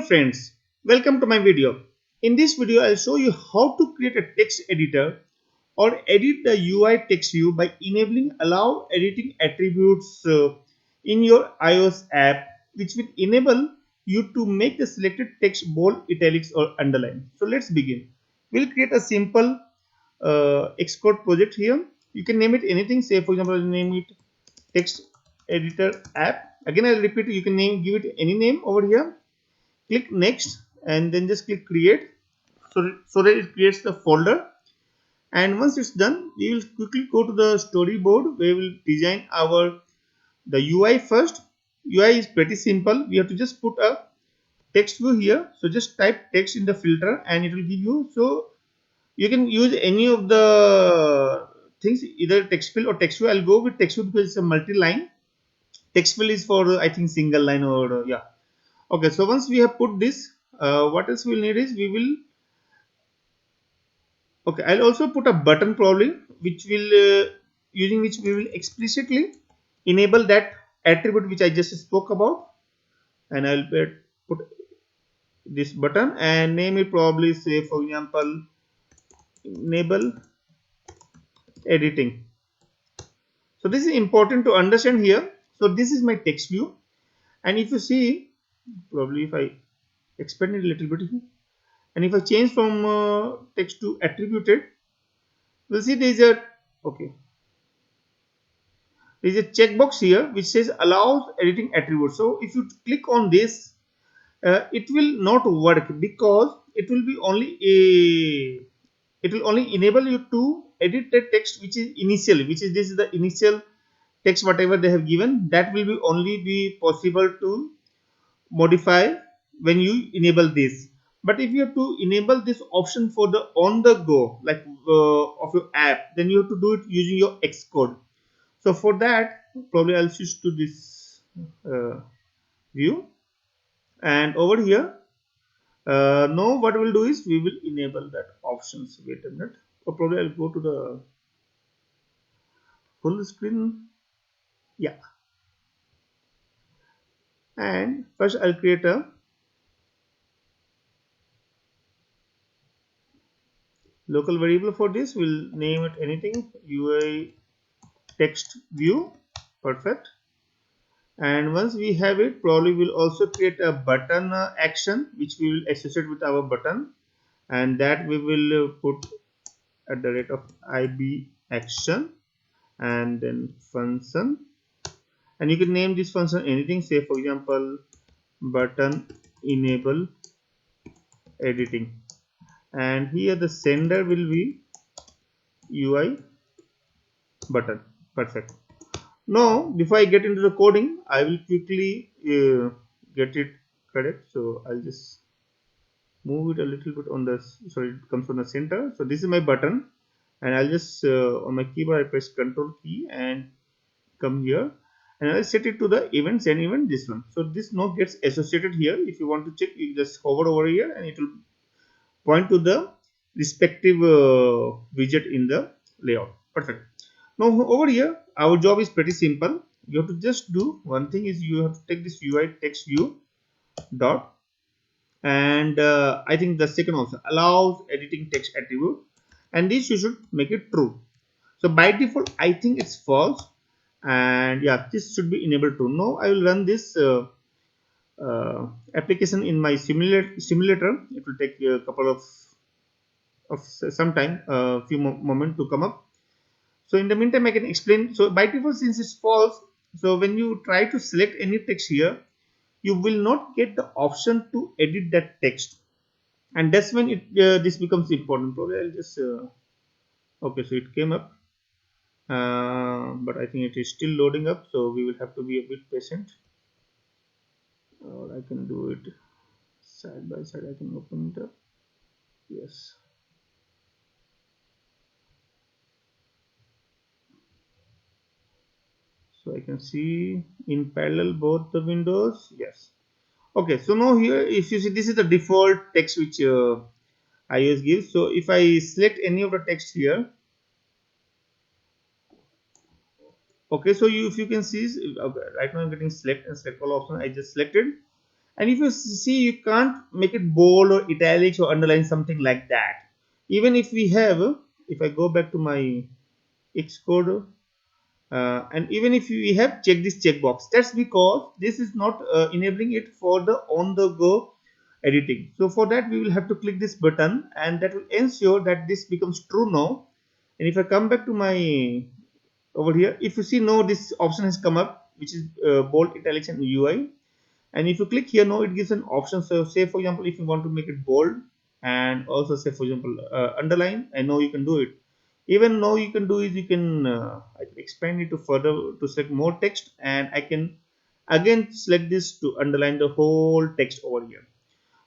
Friends, welcome to my video. In this video, I'll show you how to create a text editor or edit the UI text view by enabling allow editing attributes in your iOS app, which will enable you to make the selected text bold, italics or underline. So let's begin. We'll create a simple Xcode project here. You can name it anything. Say for example, name it text editor app. Again, I'll repeat. You can give it any name over here. Click next and then just click create, so that it creates the folder. And once it's done, we will quickly go to the storyboard where we'll design the UI first. UI is pretty simple. We have to just put a text view here. So just type text in the filter and it will give you. So you can use any of the things, either text fill or text view. I'll go with text view because it's a multi-line. Text fill is for I think single line or yeah. Okay, so once we have put this, what else we'll need is we will, okay, I'll also put a button probably, which will using which we will explicitly enable that attribute which I just spoke about. And I'll put this button and name it probably, say for example, enable editing. So this is important to understand here. So this is my text view, and if you see, probably if I expand it a little bit here, and if I change from text to attributed, we'll see there is a checkbox here which says allows editing attributes. So if you click on this, it will not work because it will only enable you to edit the text which is this is the initial text whatever they have given. That will be only be possible to modify when you enable this. But if you have to enable this option for the on the go, like of your app, then you have to do it using your Xcode. So for that, probably I'll switch to this view, and over here, now what we'll do is we will enable that options. Wait a minute, or probably I'll go to the full screen. Yeah, and first I'll create a local variable for this. We'll name it anything, UI text view. Perfect. And once we have it, probably we'll also create a button action which we will associate with our button, and that we will put at the rate of ib action and then function. And you can name this function anything, say for example button enable editing, and here the sender will be UI button. Perfect. Now before I get into the coding, I will quickly get it correct. So I'll just move it a little bit on the, so it comes on the center. So this is my button, and I'll just on my keyboard I press Control key and come here, and I'll set it to the event, send event, this one. So this now gets associated here. If you want to check, you just hover over here and it will point to the respective widget in the layout. Perfect. Now over here, our job is pretty simple. You have to just do one thing, is you have to take this UI text view dot, and I think the second option allows editing text attribute, and this you should make it true. So by default I think it's false, and yeah, this should be enabled true. Now I will run this application in my simulator. It will take a couple of some time, a few moments to come up. So in the meantime I can explain. So by default, since it's false, so when you try to select any text here, you will not get the option to edit that text, and that's when it this becomes important. Probably I'll just okay, so it came up, but I think it is still loading up, so we will have to be a bit patient, or I can do it side by side. I can open it up. Yes. So I can see in parallel both the windows. Yes. Okay, so now here if you see, this is the default text which iOS gives. So if I select any of the text here, okay, so if you can see, okay, right now I'm getting select and select all option. I just selected, And if you see, you can't make it bold or italics or underline something like that. Even if we have, if I go back to my Xcode, and even if we have checked this checkbox, that's because this is not enabling it for the on the go editing. So for that we will have to click this button, and that will ensure that this becomes true now. And if I come back to my over here, if you see now this option has come up, which is bold, italics and UI. And if you click here now, it gives an option. So say for example, if you want to make it bold, and also say for example underline, and now you can do it. Even now you can do is you can I can expand it to further to select more text, and I can again select this to underline the whole text over here.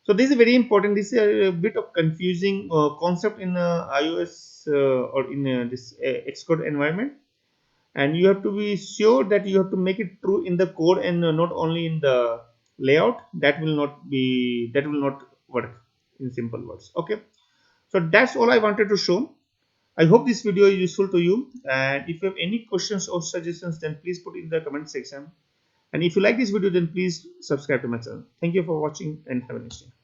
So this is very important. This is a bit of confusing concept in iOS or in this Xcode environment, and you have to be sure that you have to make it true in the code and not only in the layout. That will not work, in simple words. Okay, so that's all I wanted to show. I hope this video is useful to you, and if you have any questions or suggestions, then please put in the comment section. And if you like this video, then please subscribe to my channel. Thank you for watching, and have a nice day.